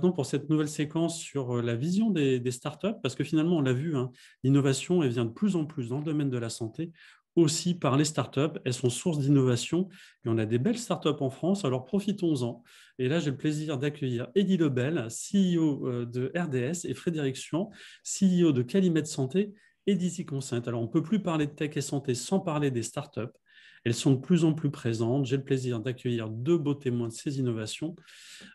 maintenant pour cette nouvelle séquence sur la vision des startups, parce que finalement, on l'a vu, hein, l'innovation, elle vient de plus en plus dans le domaine de la santé, aussi par les startups. Elles sont source d'innovation et on a des belles startups en France, alors profitons-en. Et là, j'ai le plaisir d'accueillir Eddie Lebel, CEO de RDS, et Frédéric Suan, CEO de Calumet Santé et d'Easy Consent. Alors, on ne peut plus parler de tech et santé sans parler des startups. Elles sont de plus en plus présentes. J'ai le plaisir d'accueillir deux beaux témoins de ces innovations.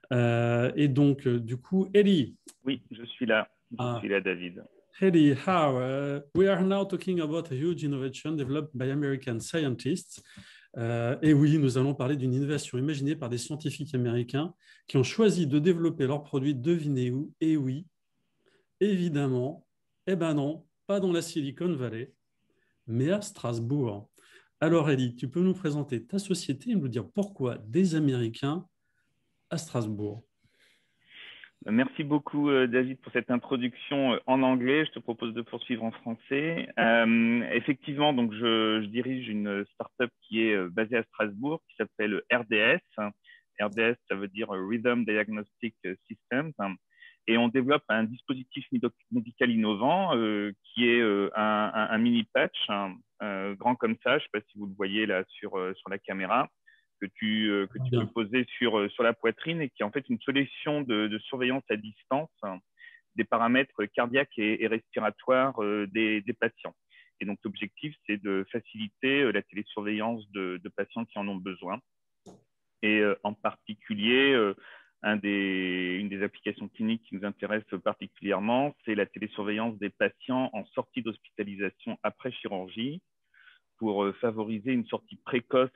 Du coup, Eddie, Oui, je suis là. Je uh, suis là, David. Eddie, how? We are now talking about a huge innovation developed by American scientists. Et oui, nous allons parler d'une innovation imaginée par des scientifiques américains qui ont choisi de développer leurs produits, devinez où? Et oui, évidemment, eh ben non, pas dans la Silicon Valley, mais à Strasbourg. Alors, Eddie, tu peux nous présenter ta société et nous dire pourquoi des Américains à Strasbourg? Merci beaucoup, David, pour cette introduction en anglais. Je te propose de poursuivre en français. Effectivement, donc je dirige une startup qui est basée à Strasbourg, qui s'appelle RDS. RDS, ça veut dire Rhythm Diagnostic Systems. Et on développe un dispositif médical innovant qui est un mini patch, grand comme ça. Je ne sais pas si vous le voyez là sur la caméra que tu peux Bien. poser sur la poitrine et qui est en fait une solution de surveillance à distance des paramètres cardiaques et respiratoires des patients. Et donc, l'objectif, c'est de faciliter la télésurveillance de patients qui en ont besoin. Et en particulier, une des applications cliniques qui nous intéresse particulièrement, c'est la télésurveillance des patients en sortie d'hospitalisation après chirurgie pour favoriser une sortie précoce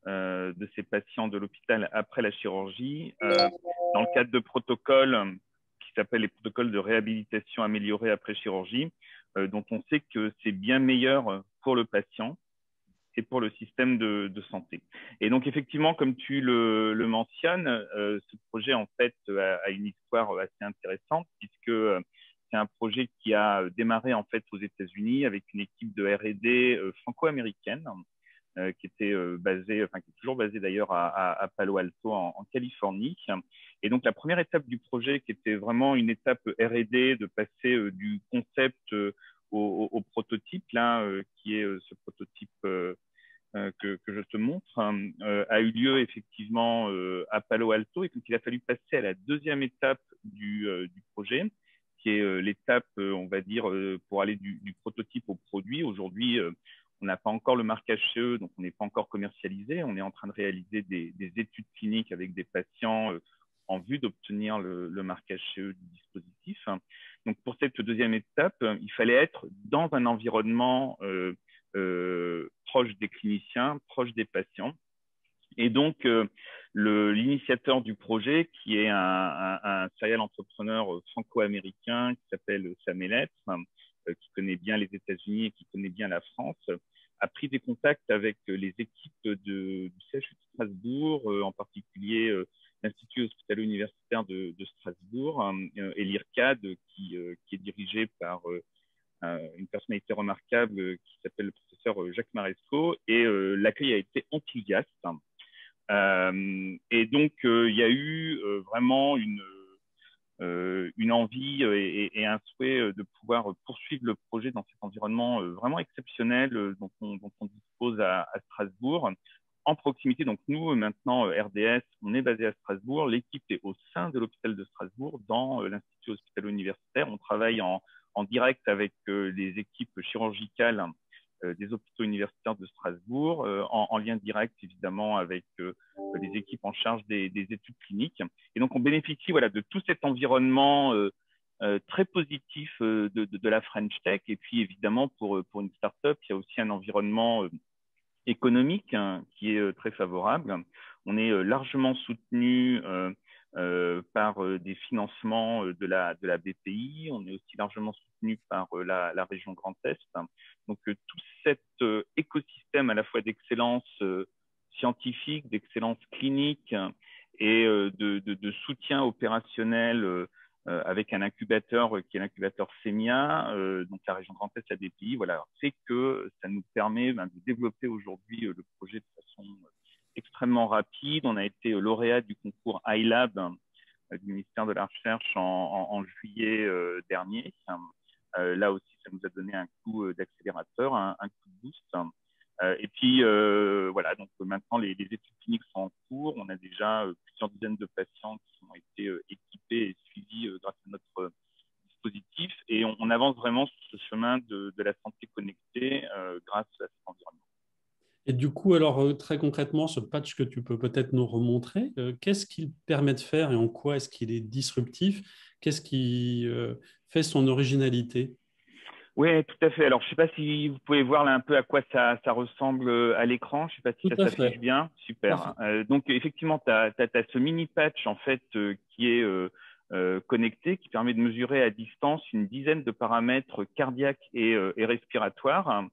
de ces patients de l'hôpital après la chirurgie, dans le cadre de protocoles qui s'appellent les protocoles de réhabilitation améliorée après chirurgie, dont on sait que c'est bien meilleur pour le patient et pour le système de santé. Et donc, effectivement, comme tu le mentionnes, ce projet, en fait, a une histoire assez intéressante, puisque c'est un projet qui a démarré, en fait, aux États-Unis avec une équipe de R&D franco-américaine, qui était qui est toujours basée d'ailleurs à Palo Alto, en Californie. Et donc, la première étape du projet, qui était vraiment une étape R&D, de passer du concept au prototype, là, qui est ce prototype que je te montre, a eu lieu effectivement à Palo Alto. Et donc, il a fallu passer à la deuxième étape du projet, qui est l'étape, on va dire, pour aller du prototype au produit. Aujourd'hui, on n'a pas encore le marquage CE, donc on n'est pas encore commercialisé. On est en train de réaliser des études cliniques avec des patients en vue d'obtenir le marquage CE du dispositif. Donc, pour cette deuxième étape, il fallait être dans un environnement proche des cliniciens, proche des patients. Et donc, l'initiateur du projet, qui est un serial entrepreneur franco-américain qui s'appelle Sam Elletz, qui connaît bien les États-Unis et qui connaît bien la France, a pris des contacts avec les équipes du CHU de Strasbourg, en particulier l'Institut hospitalo-universitaire de Strasbourg et l'IRCAD, qui est dirigé par une personnalité remarquable qui s'appelle le professeur Jacques Maresco, et l'accueil a été enthousiaste. Et donc, il y a eu vraiment une envie et un souhait de pouvoir poursuivre le projet dans cet environnement vraiment exceptionnel dont on dispose à Strasbourg, en proximité. Donc, nous, maintenant, RDS, on est basé à Strasbourg. L'équipe est au sein de l'hôpital de Strasbourg, dans l'Institut hospitalo-universitaire. On travaille en direct avec les équipes chirurgicales des hôpitaux universitaires de Strasbourg, en lien direct évidemment avec les équipes en charge des études cliniques. Et donc on bénéficie voilà, de tout cet environnement très positif de la French Tech. Et puis évidemment pour une start-up, il y a aussi un environnement économique qui est très favorable. On est largement soutenu par des financements de la BPI. On est aussi largement soutenu par la région Grand Est. Donc, tout cet écosystème à la fois d'excellence scientifique, d'excellence clinique et de soutien opérationnel avec un incubateur qui est l'incubateur SEMIA, donc la région Grand Est, la BPI, voilà, fait que ça nous permet de développer aujourd'hui le projet de façon extrêmement rapide. On a été lauréat du concours iLab du ministère de la Recherche en juillet dernier. Là aussi, ça nous a donné un coup d'accélérateur, un coup de boost. Et puis, voilà, donc maintenant, les études cliniques sont en cours. On a déjà plusieurs dizaines de patients qui ont été équipés et suivis grâce à notre dispositif. Et on avance vraiment sur ce chemin de la santé connectée grâce à cet environnement. Et du coup, alors très concrètement, ce patch que tu peux peut-être nous remontrer, qu'est-ce qu'il permet de faire et en quoi est-ce qu'il est disruptif? Qu'est-ce qui fait son originalité? Oui, tout à fait. Alors, je ne sais pas si vous pouvez voir là un peu à quoi ça ressemble à l'écran. Je ne sais pas si Tout ça à s'affiche fait. bien. Super. Parfait. Donc, effectivement, tu as ce mini patch en fait qui est connecté, qui permet de mesurer à distance une dizaine de paramètres cardiaques et respiratoires.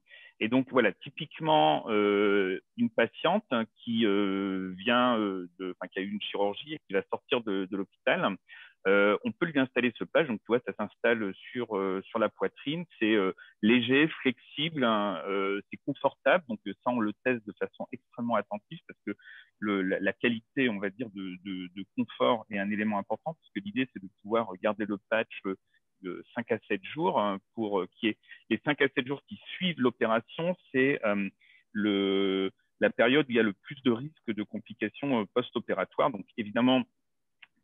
Et donc, voilà, typiquement, une patiente qui vient qui a eu une chirurgie et qui va sortir de l'hôpital. On peut lui installer ce patch. Donc, tu vois, ça s'installe sur la poitrine. C'est léger, flexible, hein, c'est confortable. Donc, ça, on le teste de façon extrêmement attentive parce que la qualité, on va dire, de confort est un élément important parce que l'idée, c'est de pouvoir garder le patch de 5 à 7 jours pour qu'il y ait les 5 à 7 jours qui suivent l'opération. C'est la période où il y a le plus de risques de complications post-opératoires. Donc, évidemment,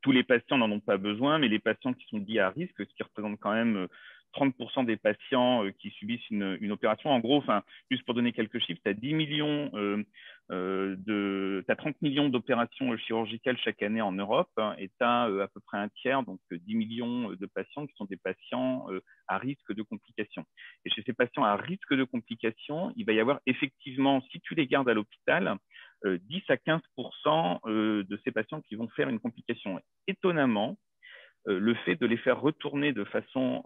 tous les patients n'en ont pas besoin, mais les patients qui sont dits à risque, ce qui représente quand même 30% des patients qui subissent une opération. En gros, juste pour donner quelques chiffres, tu as 10 millions t'as 30 millions d'opérations chirurgicales chaque année en Europe, hein, et tu as à peu près un tiers, donc 10 millions de patients qui sont des patients à risque de complications. Et chez ces patients à risque de complications, il va y avoir effectivement, si tu les gardes à l'hôpital, 10 à 15% de ces patients qui vont faire une complication. Étonnamment, le fait de les faire retourner de façon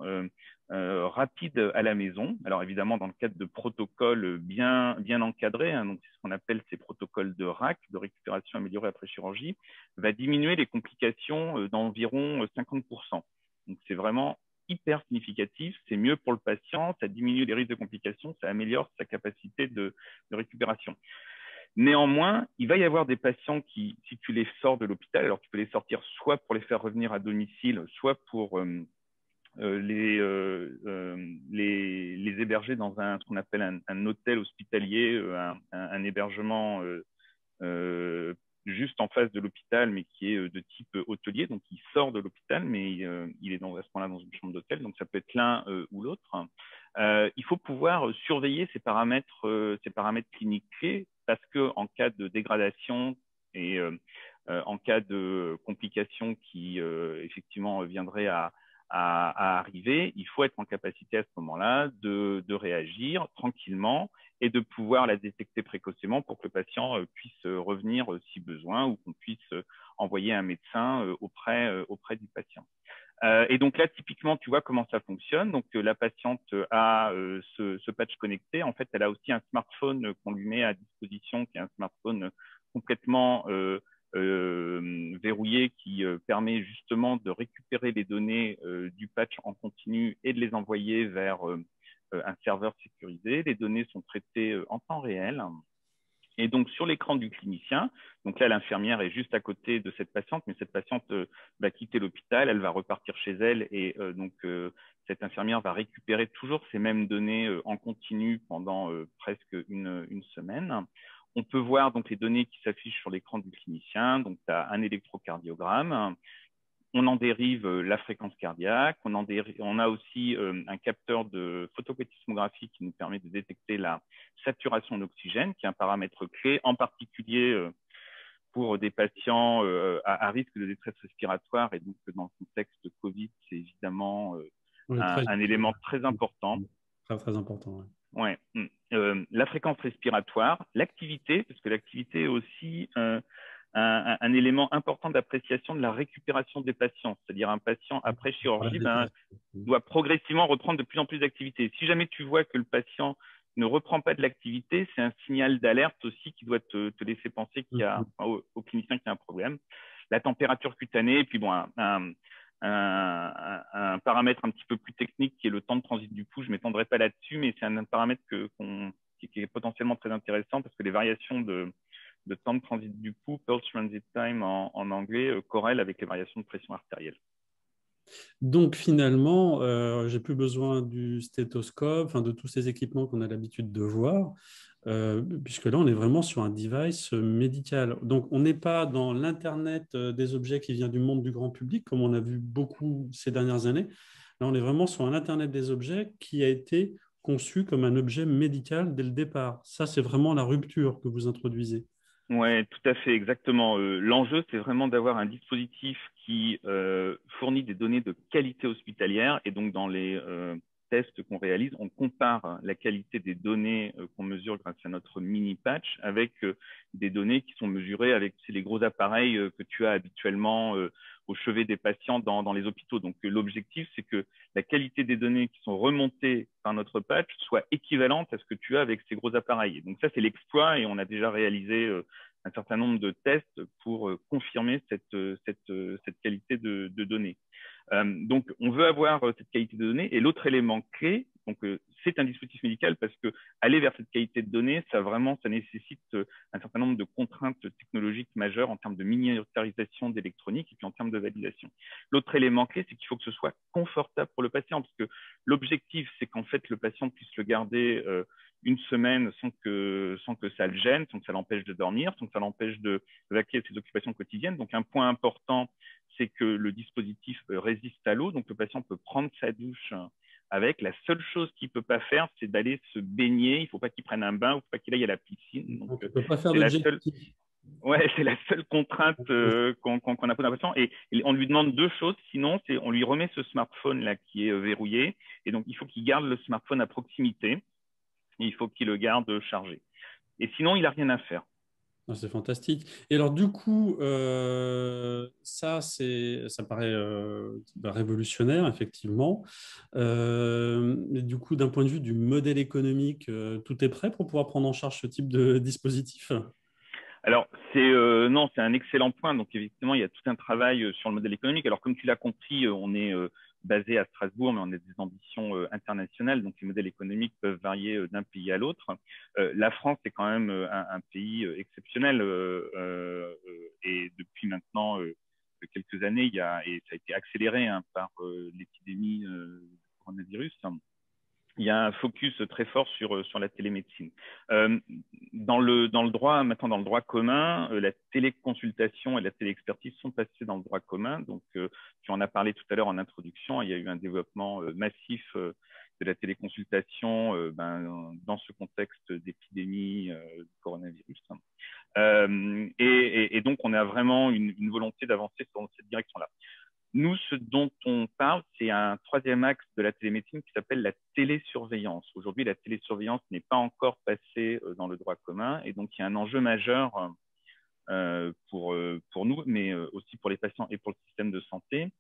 rapide à la maison, alors évidemment dans le cadre de protocoles bien encadrés, hein, donc c'est ce qu'on appelle ces protocoles de RAC, de récupération améliorée après chirurgie, va diminuer les complications d'environ 50%. Donc c'est vraiment hyper significatif, c'est mieux pour le patient, ça diminue les risques de complications, ça améliore sa capacité de récupération. Néanmoins, il va y avoir des patients qui, si tu les sors de l'hôpital, alors tu peux les sortir soit pour les faire revenir à domicile, soit pour les héberger dans ce qu'on appelle un hôtel hospitalier, un hébergement juste en face de l'hôpital, mais qui est de type hôtelier. Donc, il sort de l'hôpital, mais il est à ce moment-là dans une chambre d'hôtel. Donc, ça peut être l'un ou l'autre. Il faut pouvoir surveiller ces paramètres cliniques clés parce qu'en cas de dégradation et en cas de complications qui effectivement viendraient à arriver, il faut être en capacité à ce moment-là de réagir tranquillement et de pouvoir la détecter précocement pour que le patient puisse revenir si besoin ou qu'on puisse envoyer un médecin auprès du patient. Et donc là, typiquement, tu vois comment ça fonctionne. Donc, la patiente a ce patch connecté. En fait, elle a aussi un smartphone qu'on lui met à disposition, qui est un smartphone complètement verrouillé, qui permet justement de récupérer les données du patch en continu et de les envoyer vers un serveur sécurisé. Les données sont traitées en temps réel. Et donc, sur l'écran du clinicien, donc là, l'infirmière est juste à côté de cette patiente, mais cette patiente va quitter l'hôpital, elle va repartir chez elle et cette infirmière va récupérer toujours ces mêmes données en continu pendant presque une semaine. On peut voir donc les données qui s'affichent sur l'écran du clinicien. Donc, tu as un électrocardiogramme. On en dérive la fréquence cardiaque. On a aussi un capteur de photopétismographie qui nous permet de détecter la saturation d'oxygène, qui est un paramètre clé, en particulier pour des patients à risque de détresse respiratoire. Et donc, dans le contexte de Covid, c'est évidemment Oui, un élément très important. Très, très important. Ouais. La fréquence respiratoire, l'activité, parce que l'activité est aussi un élément important d'appréciation de la récupération des patients. C'est-à-dire un patient après chirurgie doit progressivement reprendre de plus en plus d'activité. Si jamais tu vois que le patient ne reprend pas de l'activité, c'est un signal d'alerte aussi qui doit te laisser penser qu'il y a, au clinicien qu'il y a un problème. La température cutanée, et puis bon, un paramètre un petit peu plus technique qui est le temps de transit du pouls. Je ne m'étendrai pas là-dessus, mais c'est un paramètre qui est potentiellement très intéressant parce que les variations de le temps de transit du pouls, pulse transit time en anglais, corrèle avec les variations de pression artérielle. Donc finalement, j'ai plus besoin du stéthoscope, enfin, de tous ces équipements qu'on a l'habitude de voir, puisque là, on est vraiment sur un device médical. Donc on n'est pas dans l'Internet des objets qui vient du monde du grand public, comme on a vu beaucoup ces dernières années. Là, on est vraiment sur un Internet des objets qui a été conçu comme un objet médical dès le départ. Ça, c'est vraiment la rupture que vous introduisez. Ouais, tout à fait, exactement. L'enjeu, c'est vraiment d'avoir un dispositif qui fournit des données de qualité hospitalière. Et donc, dans les tests qu'on réalise, on compare la qualité des données qu'on mesure grâce à notre mini patch avec des données qui sont mesurées avec les gros appareils que tu as habituellement au chevet des patients dans les hôpitaux. Donc, l'objectif, c'est que la qualité des données qui sont remontées par notre patch soit équivalente à ce que tu as avec ces gros appareils. Et donc, ça, c'est l'exploit et on a déjà réalisé un certain nombre de tests pour confirmer cette qualité de données. Donc, on veut avoir cette qualité de données. Et l'autre élément clé, donc c'est un dispositif médical parce que aller vers cette qualité de données, ça nécessite un certain nombre de contraintes technologiques majeures en termes de miniaturisation d'électronique et puis en termes de validation. L'autre élément clé, c'est qu'il faut que ce soit confortable pour le patient parce que l'objectif, c'est qu'en fait, le patient puisse le garder une semaine sans que ça le gêne, sans que ça l'empêche de dormir, sans que ça l'empêche de vaquer à ses occupations quotidiennes. Donc, un point important, c'est que le dispositif résiste à l'eau, donc le patient peut prendre sa douche avec. La seule chose qu'il ne peut pas faire, c'est d'aller se baigner. Il ne faut pas qu'il prenne un bain, il ne faut pas qu'il aille à la piscine. Donc, On ne peut pas faire c'est de la jet seule, ski. ouais, c'est la seule contrainte qu'on a posée à un patient. Et on lui demande deux choses, sinon, c'est on lui remet ce smartphone là qui est verrouillé. Et donc, il faut qu'il garde le smartphone à proximité. Et il faut qu'il le garde chargé. Et sinon, il n'a rien à faire. Ah, c'est fantastique. Et alors, du coup, ça paraît révolutionnaire, effectivement. Mais du coup, d'un point de vue du modèle économique, tout est prêt pour pouvoir prendre en charge ce type de dispositif? Alors, non, c'est un excellent point. Donc, effectivement, il y a tout un travail sur le modèle économique. Alors, comme tu l'as compris, on est basé à Strasbourg, mais on a des ambitions internationales. Donc, les modèles économiques peuvent varier d'un pays à l'autre. La France est quand même un pays exceptionnel. Et depuis maintenant quelques années, et ça a été accéléré par l'épidémie du coronavirus, il y a un focus très fort sur la télémédecine. Dans le droit, maintenant dans le droit commun, la téléconsultation et la téléexpertise sont passées dans le droit commun. Donc, tu en as parlé tout à l'heure en introduction, il y a eu un développement massif de la téléconsultation dans ce contexte d'épidémie du coronavirus. Et donc, on a vraiment une volonté d'avancer dans cette direction-là. Nous, ce dont on parle, c'est un troisième axe de la télémédecine qui s'appelle la télésurveillance. Aujourd'hui, la télésurveillance n'est pas encore passée dans le droit commun et donc il y a un enjeu majeur pour nous, mais aussi pour les patients et pour le système de santé,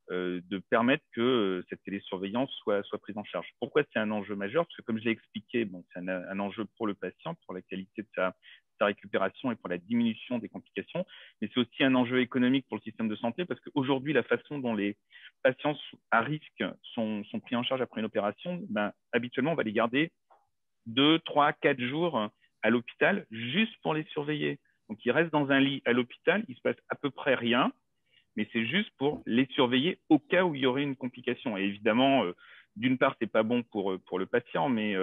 de permettre que cette télésurveillance soit prise en charge. Pourquoi c'est un enjeu majeur? Parce que comme je l'ai expliqué, bon, c'est un enjeu pour le patient, pour la qualité de sa récupération et pour la diminution des complications, mais c'est aussi un enjeu économique pour le système de santé parce qu'aujourd'hui, la façon dont les patients à risque sont pris en charge après une opération, habituellement, on va les garder 2, 3, 4 jours à l'hôpital juste pour les surveiller. Donc, ils restent dans un lit à l'hôpital, il se passe à peu près rien, mais c'est juste pour les surveiller au cas où il y aurait une complication. Et évidemment, d'une part, c'est pas bon pour le patient, mais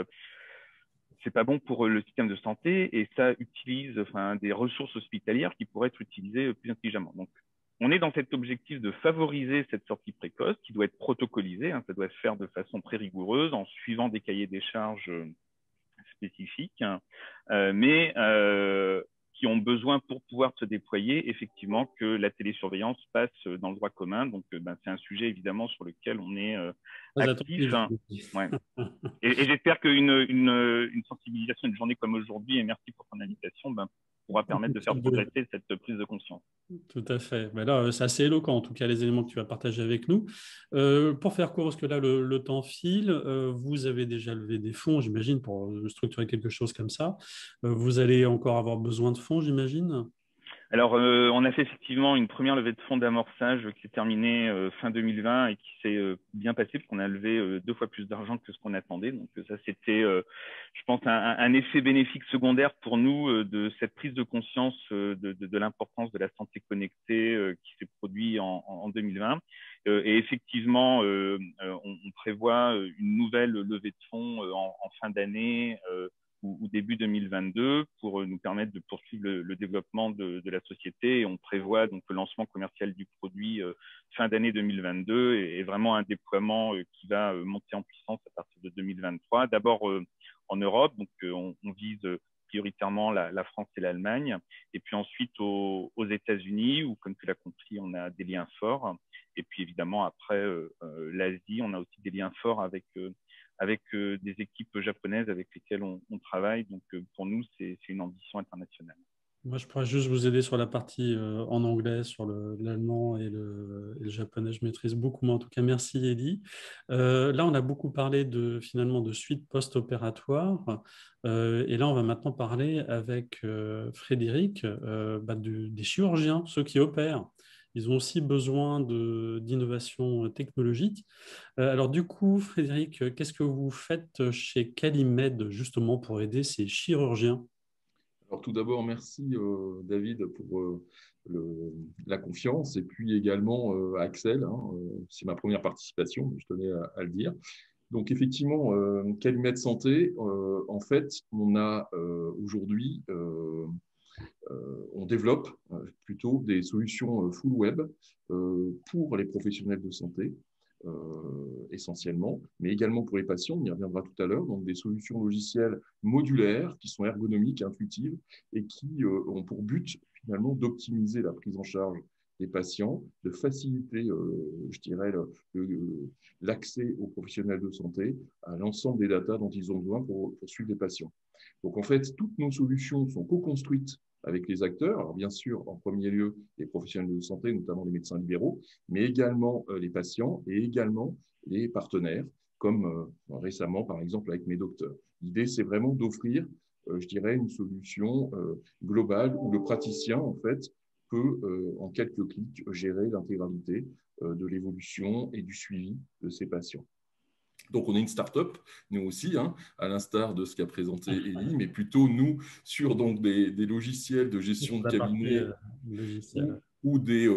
c'est pas bon pour le système de santé et ça utilise des ressources hospitalières qui pourraient être utilisées plus intelligemment. Donc, on est dans cet objectif de favoriser cette sortie précoce qui doit être protocolisée, ça doit se faire de façon très rigoureuse en suivant des cahiers des charges spécifiques, mais qui ont besoin pour pouvoir se déployer, effectivement, que la télésurveillance passe dans le droit commun. Donc, c'est un sujet, évidemment, sur lequel on est Très actif. attentif. Ouais. Et j'espère qu'une sensibilisation, une journée comme aujourd'hui, et merci pour ton invitation, pourra permettre de faire progresser cette prise de conscience. Tout à fait. Mais là, c'est assez éloquent, en tout cas, les éléments que tu vas partager avec nous. Pour faire court, parce que là, le temps file, vous avez déjà levé des fonds, j'imagine, pour structurer quelque chose comme ça. Vous allez encore avoir besoin de fonds, j'imagine? Alors, on a fait effectivement une première levée de fonds d'amorçage qui s'est terminée fin 2020 et qui s'est bien passée parce qu'on a levé 2 fois plus d'argent que ce qu'on attendait. Donc ça, c'était, je pense, un effet bénéfique secondaire pour nous de cette prise de conscience de l'importance de la santé connectée qui s'est produite en 2020. Et effectivement, on prévoit une nouvelle levée de fonds en fin d'année ou début 2022 pour nous permettre de poursuivre le développement de la société. Et on prévoit donc le lancement commercial du produit fin d'année 2022 et vraiment un déploiement qui va monter en puissance à partir de 2023. D'abord en Europe, donc on vise prioritairement la France et l'Allemagne, et puis ensuite aux États-Unis, où, comme tu l'as compris, on a des liens forts. Et puis évidemment, après l'Asie, on a aussi des liens forts avec des équipes japonaises avec lesquelles on travaille. Donc, pour nous, c'est une ambition internationale. Moi, je pourrais juste vous aider sur la partie en anglais, sur l'allemand et le japonais. Je maîtrise beaucoup, mais en tout cas, merci, Eddie. Là, on a beaucoup parlé finalement de suite post-opératoire. Et là, on va maintenant parler avec Frédéric des chirurgiens, ceux qui opèrent. Ils ont aussi besoin d'innovation technologique. Alors du coup, Frédéric, qu'est-ce que vous faites chez Calimed justement pour aider ces chirurgiens? Alors tout d'abord, merci David pour la confiance et puis également Axel, hein, c'est ma première participation, je tenais à le dire. Donc effectivement, Calimed Santé, en fait, on a aujourd'hui, on développe plutôt des solutions full web pour les professionnels de santé. Essentiellement, mais également pour les patients, on y reviendra tout à l'heure, donc des solutions logicielles modulaires qui sont ergonomiques, intuitives et qui ont pour but finalement d'optimiser la prise en charge des patients, de faciliter, je dirais, l'accès aux professionnels de santé à l'ensemble des datas dont ils ont besoin pour suivre les patients. Donc en fait, toutes nos solutions sont co-construites avec les acteurs, alors bien sûr, en premier lieu, les professionnels de santé, notamment les médecins libéraux, mais également les patients et également les partenaires, comme récemment, par exemple, avec mes docteurs. L'idée, c'est vraiment d'offrir, je dirais, une solution globale où le praticien, en fait, peut, en quelques clics, gérer l'intégralité de l'évolution et du suivi de ses patients. Donc, on est une start-up, nous aussi, hein, à l'instar de ce qu'a présenté Elie, mais plutôt nous sur donc, des logiciels de gestion de cabinet ou des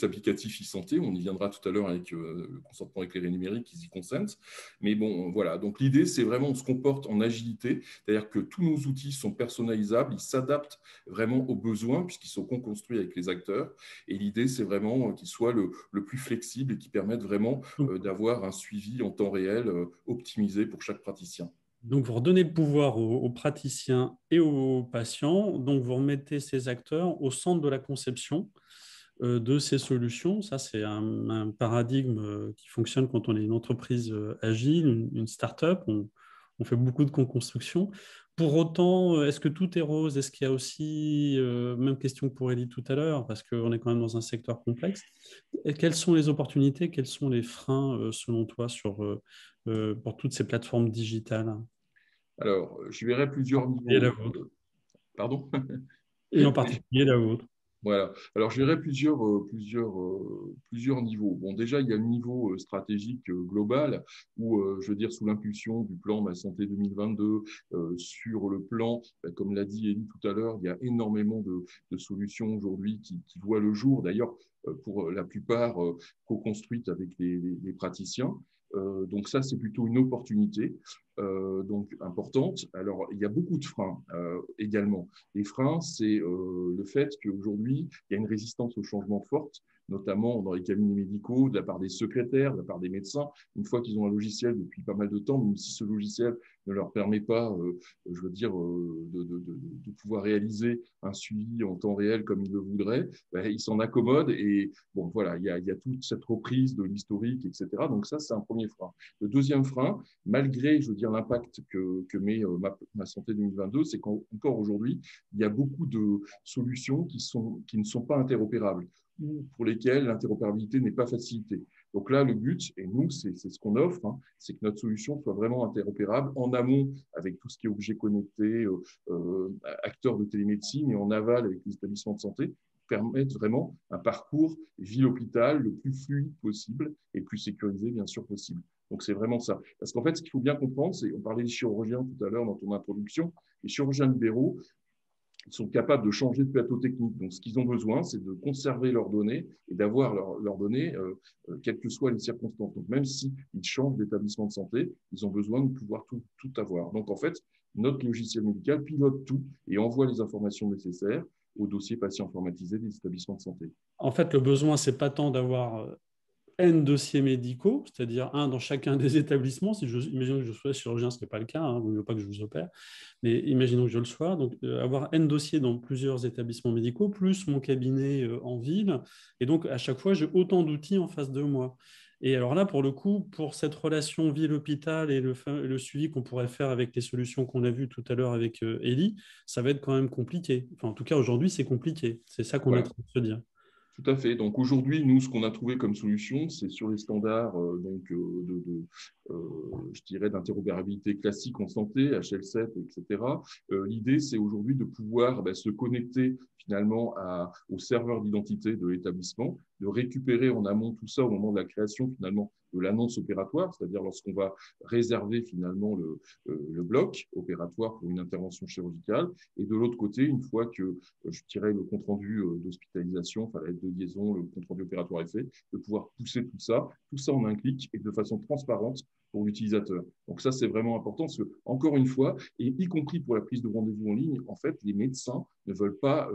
applicatifs e-santé. On y viendra tout à l'heure avec le consentement éclairé numérique, Easy Consent. Mais bon, voilà. Donc, l'idée, c'est vraiment, on se comporte en agilité, c'est-à-dire que tous nos outils sont personnalisables, ils s'adaptent vraiment aux besoins puisqu'ils sont co-construits avec les acteurs. Et l'idée, c'est vraiment qu'ils soient le plus flexibles et qui permettent vraiment d'avoir un suivi en temps réel optimisé pour chaque praticien. Donc, vous redonnez le pouvoir aux praticiens et aux patients. Donc, vous remettez ces acteurs au centre de la conception de ces solutions. Ça, c'est un paradigme qui fonctionne quand on est une entreprise agile, une start-up. On fait beaucoup de co-construction. Pour autant, est-ce que tout est rose? Est-ce qu'il y a aussi, même question pour Elie tout à l'heure, parce qu'on est quand même dans un secteur complexe, et quelles sont les opportunités, quels sont les freins, selon toi, pour toutes ces plateformes digitales? Alors, je verrai plusieurs Et la niveaux. vôtre. Pardon? Et en particulier la vôtre. Voilà. Alors, je verrai plusieurs niveaux. Bon, déjà, il y a le niveau stratégique global où, je veux dire, sous l'impulsion du plan Ma Santé 2022, sur le plan, comme l'a dit Elie tout à l'heure, il y a énormément de solutions aujourd'hui qui voient le jour, d'ailleurs, pour la plupart co-construites avec les praticiens. Donc ça, c'est plutôt une opportunité donc importante. Alors, il y a beaucoup de freins également. Les freins, c'est le fait qu'aujourd'hui, il y a une résistance au changement forte, notamment dans les cabinets médicaux, de la part des secrétaires, de la part des médecins. Une fois qu'ils ont un logiciel depuis pas mal de temps, même si ce logiciel ne leur permet pas, je veux dire, de pouvoir réaliser un suivi en temps réel comme ils le voudraient, ben, ils s'en accommodent et bon, voilà, il y a toute cette reprise de l'historique, etc. Donc ça, c'est un premier frein. Le deuxième frein, malgré, je veux dire, l'impact que met ma Santé 2022, c'est qu'encore aujourd'hui, il y a beaucoup de solutions qui ne sont pas interopérables ou pour lesquelles l'interopérabilité n'est pas facilitée. Donc là, le but, et nous, c'est ce qu'on offre, hein, c'est que notre solution soit vraiment interopérable en amont avec tout ce qui est objets connectés, acteurs de télémédecine, et en aval avec les établissements de santé, permettre vraiment un parcours ville-hôpital le plus fluide possible et le plus sécurisé, bien sûr, possible. Donc, c'est vraiment ça. Parce qu'en fait, ce qu'il faut bien comprendre, c'est, on parlait des chirurgiens tout à l'heure dans ton introduction, les chirurgiens libéraux, ils sont capables de changer de plateau technique. Donc, ce qu'ils ont besoin, c'est de conserver leurs données et d'avoir leurs données, quelles que soient les circonstances. Donc, même s'ils changent d'établissement de santé, ils ont besoin de pouvoir tout avoir. Donc, en fait, notre logiciel médical pilote tout et envoie les informations nécessaires au dossier patient informatisé des établissements de santé. En fait, le besoin, c'est pas tant d'avoir N dossiers médicaux, c'est-à-dire un dans chacun des établissements. Si imaginons que je sois chirurgien, ce n'est pas le cas, hein, vous ne voulez pas que je vous opère, mais imaginons que je le sois. Donc, avoir N dossiers dans plusieurs établissements médicaux, plus mon cabinet en ville. Et donc, à chaque fois, j'ai autant d'outils en face de moi. Et alors là, pour le coup, pour cette relation ville-hôpital et le suivi qu'on pourrait faire avec les solutions qu'on a vues tout à l'heure avec Ellie, ça va être quand même compliqué. Enfin, en tout cas, aujourd'hui, c'est compliqué. C'est ça qu'on est en Voilà. train de se dire. Tout à fait. Donc aujourd'hui, nous, ce qu'on a trouvé comme solution, c'est sur les standards je dirais, d'interopérabilité classique en santé, HL7, etc. L'idée, c'est aujourd'hui de pouvoir se connecter finalement au serveur d'identité de l'établissement, de récupérer en amont tout ça au moment de la création finalement de l'annonce opératoire, c'est-à-dire lorsqu'on va réserver finalement le bloc opératoire pour une intervention chirurgicale. Et de l'autre côté, une fois que je dirais le compte-rendu d'hospitalisation, enfin la lettre de liaison, le compte-rendu opératoire est fait, de pouvoir pousser tout ça en un clic et de façon transparente pour l'utilisateur. Donc ça, c'est vraiment important parce que, encore une fois, et y compris pour la prise de rendez-vous en ligne, en fait, les médecins ne veulent pas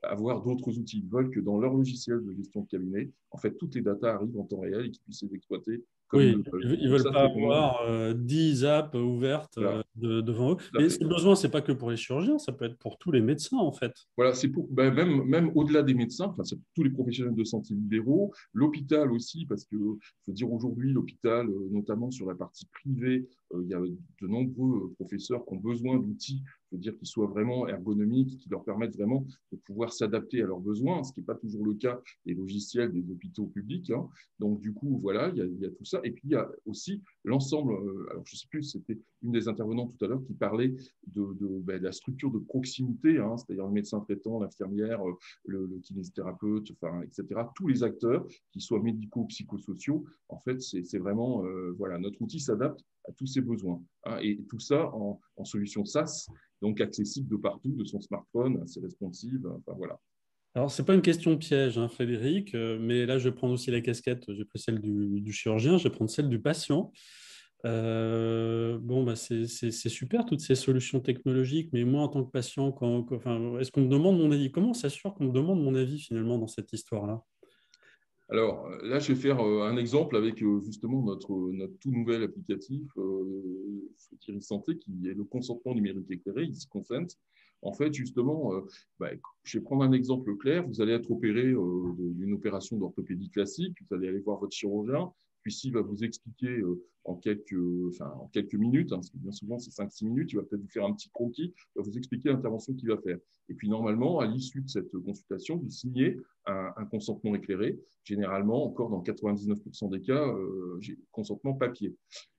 avoir d'autres outils. Ils veulent que dans leur logiciel de gestion de cabinet, en fait, toutes les datas arrivent en temps réel et qu'ils puissent les exploiter comme ils Oui, le veulent. ils ne Donc veulent ça, pas c'est vraiment… avoir 10 apps ouvertes Voilà, devant eux. tout à Mais fait. ce besoin, ce n'est pas que pour les chirurgiens, ça peut être pour tous les médecins, en fait. Voilà, c'est pour même au-delà des médecins, enfin, c'est tous les professionnels de santé libéraux, l'hôpital aussi, parce que faut dire aujourd'hui l'hôpital, notamment sur la partie privée, il y a de nombreux professeurs qui ont besoin d'outils, je veux dire, qui soient vraiment ergonomiques, qui leur permettent vraiment de pouvoir s'adapter à leurs besoins, ce qui n'est pas toujours le cas des logiciels des hôpitaux publics. Hein. Donc du coup, voilà, il y a tout ça. Et puis il y a aussi l'ensemble. Alors je ne sais plus, c'était une des intervenantes tout à l'heure qui parlait de la structure de proximité, hein, c'est-à-dire le médecin traitant, l'infirmière, le kinésithérapeute, enfin, etc. Tous les acteurs, qu'ils soient médicaux, psychosociaux, en fait, c'est vraiment, voilà, notre outil s'adapte à tous ces besoins. Hein, et tout ça en solution SaaS, donc accessible de partout, de son smartphone, c'est responsive, enfin voilà. Alors, ce n'est pas une question piège, hein, Frédéric, mais là, je vais prendre aussi la casquette. J'ai pris celle du chirurgien, je vais prendre celle du patient. Bon, bah, c'est super, toutes ces solutions technologiques, mais moi, en tant que patient, enfin, est-ce qu'on me demande mon avis? Comment on s'assure qu'on me demande mon avis, finalement, dans cette histoire-là? Alors là, je vais faire un exemple avec justement notre tout nouvel applicatif Thierry Santé, qui est le consentement numérique éclairé, Easy Consent. En fait, justement, je vais prendre un exemple clair. Vous allez être opéré d'une opération d'orthopédie classique, vous allez aller voir votre chirurgien, puis s'il va vous expliquer en quelques minutes, hein, parce que bien souvent c'est 5-6 minutes, il va peut-être vous faire un petit croquis, il va vous expliquer l'intervention qu'il va faire. Et puis normalement, à l'issue de cette consultation, vous signez un consentement éclairé. Généralement, encore dans 99% des cas, j'ai consentement papier.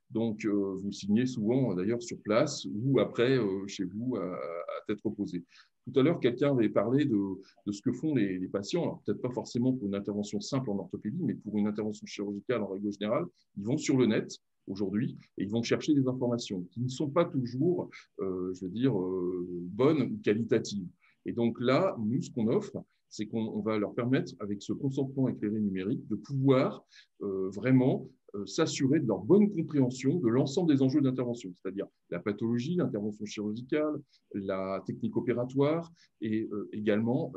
Donc, vous signez souvent, d'ailleurs, sur place ou après, chez vous, à tête reposée. Tout à l'heure, quelqu'un avait parlé de ce que font les patients. Alors, peut-être pas forcément pour une intervention simple en orthopédie, mais pour une intervention chirurgicale en règle générale. Ils vont sur le net aujourd'hui et ils vont chercher des informations qui ne sont pas toujours, je veux dire, bonnes ou qualitatives. Et donc là, nous, ce qu'on offre, c'est qu'on va leur permettre, avec ce consentement éclairé numérique, de pouvoir vraiment s'assurer de leur bonne compréhension de l'ensemble des enjeux d'intervention, c'est-à-dire la pathologie, l'intervention chirurgicale, la technique opératoire et également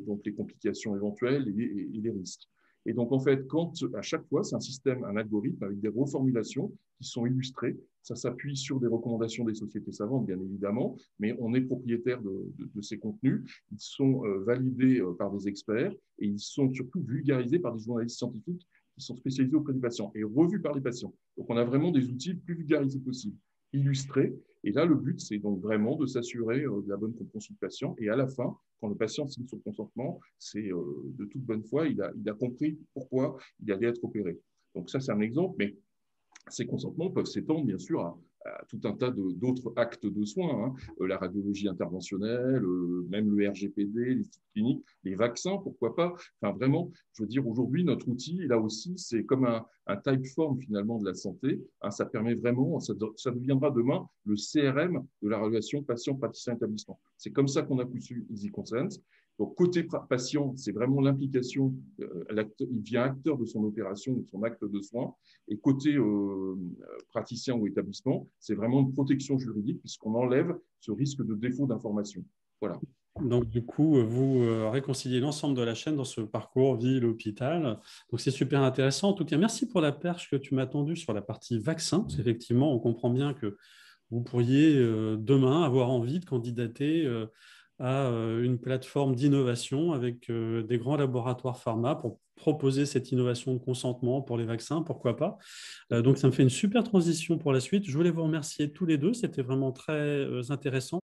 donc les complications éventuelles et les risques. Et donc, en fait, à chaque fois, c'est un système, un algorithme avec des reformulations qui sont illustrées. Ça s'appuie sur des recommandations des sociétés savantes, bien évidemment, mais on est propriétaire de ces contenus. Ils sont validés par des experts et ils sont surtout vulgarisés par des journalistes scientifiques qui sont spécialisés auprès des patients et revus par les patients. Donc, on a vraiment des outils le plus vulgarisés possible, illustrés. Et là, le but, c'est donc vraiment de s'assurer de la bonne compréhension du patient. Et à la fin, quand le patient signe son consentement, c'est de toute bonne foi, il a compris pourquoi il allait être opéré. Donc ça, c'est un exemple, mais ces consentements peuvent s'étendre, bien sûr, à tout un tas d'autres actes de soins, hein. La radiologie interventionnelle, même le RGPD, les sites cliniques, les vaccins, pourquoi pas. Enfin, vraiment, je veux dire, aujourd'hui, notre outil, là aussi, c'est comme un typeform finalement de la santé, hein. Ça permet vraiment, ça deviendra demain le CRM de la relation patient-praticien-établissement. C'est comme ça qu'on a conçu EasyConsent. Donc, côté patient, c'est vraiment l'implication, il devient acteur de son opération ou de son acte de soin. Et côté praticien ou établissement, c'est vraiment une protection juridique puisqu'on enlève ce risque de défaut d'information. Voilà. Donc, du coup, vous réconciliez l'ensemble de la chaîne dans ce parcours ville-hôpital. Donc, c'est super intéressant. En tout cas, merci pour la perche que tu m'as tendue sur la partie vaccin. Parce qu'effectivement, on comprend bien que vous pourriez demain avoir envie de candidater à une plateforme d'innovation avec des grands laboratoires pharma pour proposer cette innovation de consentement pour les vaccins, pourquoi pas. Donc, ça me fait une super transition pour la suite. Je voulais vous remercier tous les deux. C'était vraiment très intéressant.